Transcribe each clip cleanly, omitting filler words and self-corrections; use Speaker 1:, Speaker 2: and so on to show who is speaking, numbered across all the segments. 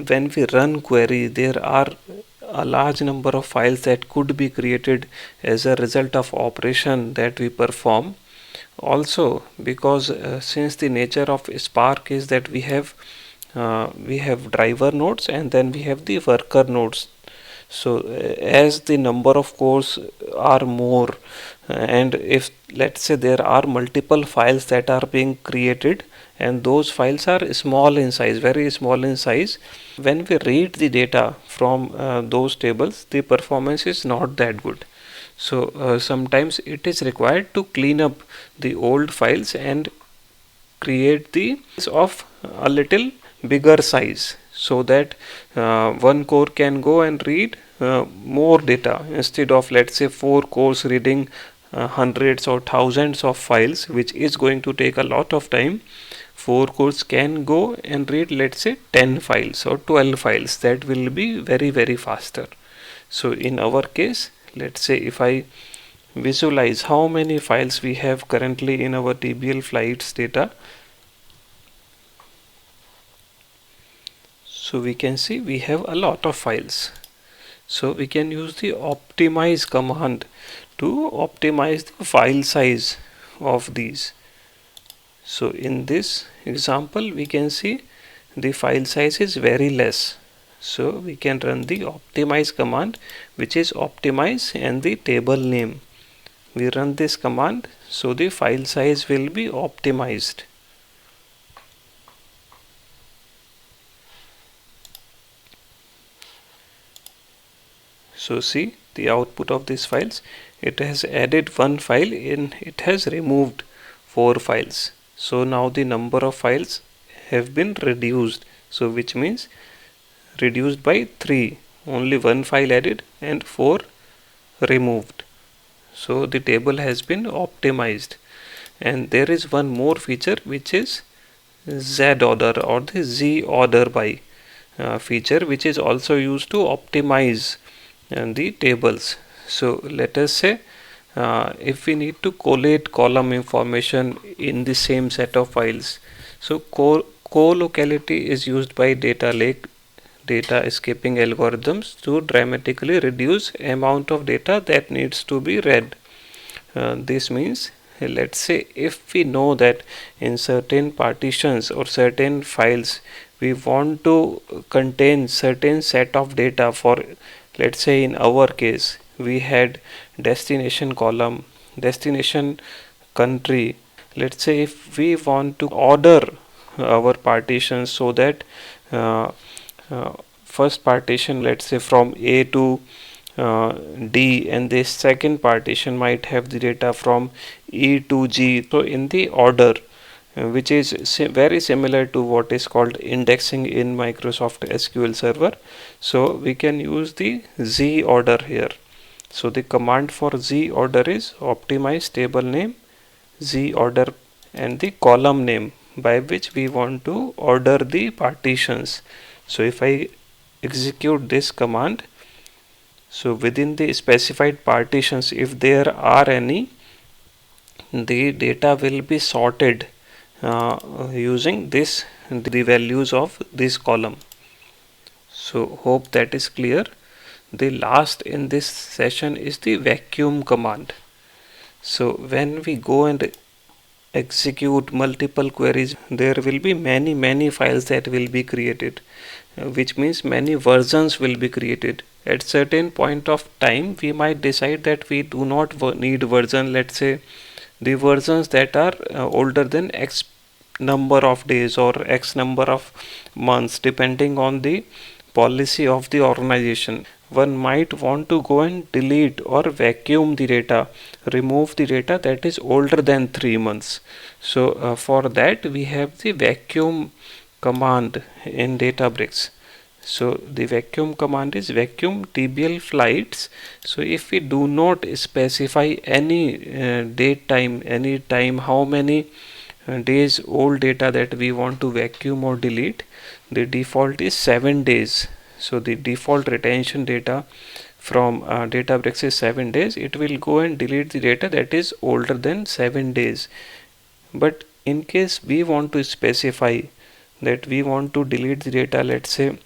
Speaker 1: when we run query, there are a large number of files that could be created as a result of operation that we perform. Also, because since the nature of Spark is that we have driver nodes and then we have the worker nodes. So as the number of cores are more, and if let's say there are multiple files that are being created and those files are small in size, very small in size, when we read the data from those tables, the performance is not that good. So sometimes it is required to clean up the old files and create the of a little bigger size, so that one core can go and read more data instead of, let's say, 4 cores reading hundreds or thousands of files, which is going to take a lot of time. 4 cores can go and read, let's say, 10 files or 12 files. That will be very faster. So in our case, let's say if I visualize how many files we have currently in our TBL flights data, so we can see we have a lot of files. So we can use the optimize command to optimize the file size of these. So in this example, we can see the file size is very less. So we can run the optimize command, which is optimize and the table name. We run this command, so the file size will be optimized. So see the output of these files. It has added one file and it has removed 4 files. So now the number of files have been reduced. So which means reduced by 3. Only one file added and 4 removed. So the table has been optimized. And there is one more feature, which is Z order or the Z order by feature, which is also used to optimize the tables. So let us say if we need to collate column information in the same set of files, so co-locality is used by data lake data escaping algorithms to dramatically reduce amount of data that needs to be read. This means, let's say if we know that in certain partitions or certain files we want to contain certain set of data, for let's say in our case we had destination column, destination country. Let's say if we want to order our partitions so that first partition, let's say from A to D, and this second partition might have the data from E to G. So in the order, which is very similar to what is called indexing in Microsoft SQL Server. So we can use the Z order here. So the command for Z order is optimize table name, Z order, and the column name by which we want to order the partitions. So if I execute this command, so within the specified partitions, if there are any, the data will be sorted using this, the values of this column. So hope that is clear. The last in this session is the vacuum command. So when we go and execute multiple queries, there will be many files that will be created, which means many versions will be created. At certain point of time we might decide that we do not need version, let's say the versions that are older than X number of days or X number of months, depending on the policy of the organization. One might want to go and delete or vacuum the data, remove the data that is older than 3 months. So for that we have the vacuum command in Databricks. So the vacuum command is vacuum TBL flights. So if we do not specify any date time, any time, how many days old data that we want to vacuum or delete, the default is 7 days. So the default retention data from Databricks is 7 days. It will go and delete the data that is older than 7 days. But in case we want to specify that we want to delete the data, let's say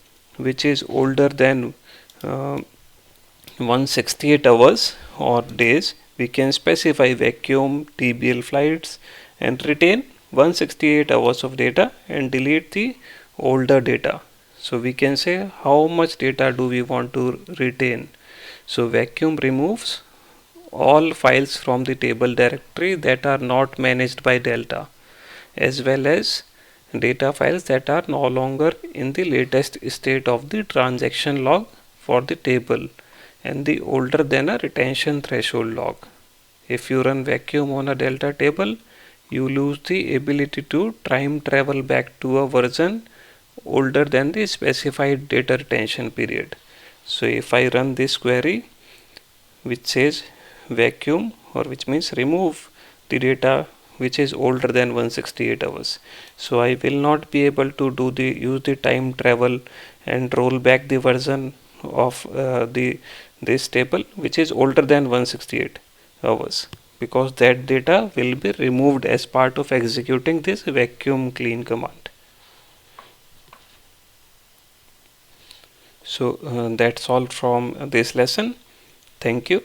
Speaker 1: which is older than 168 hours or days, we can specify vacuum TBL flights and retain 168 hours of data and delete the older data. So we can say how much data do we want to retain. So vacuum removes all files from the table directory that are not managed by Delta, as well as data files that are no longer in the latest state of the transaction log for the table and the older than a retention threshold log. If you run vacuum on a Delta table, you lose the ability to time travel back to a version older than the specified data retention period. So if I run this query which says vacuum, or which means remove the data which is older than 168 hours, so I will not be able to use the time travel and roll back the version of the this table which is older than 168 hours, because that data will be removed as part of executing this vacuum clean command. So that's all from this lesson. Thank you.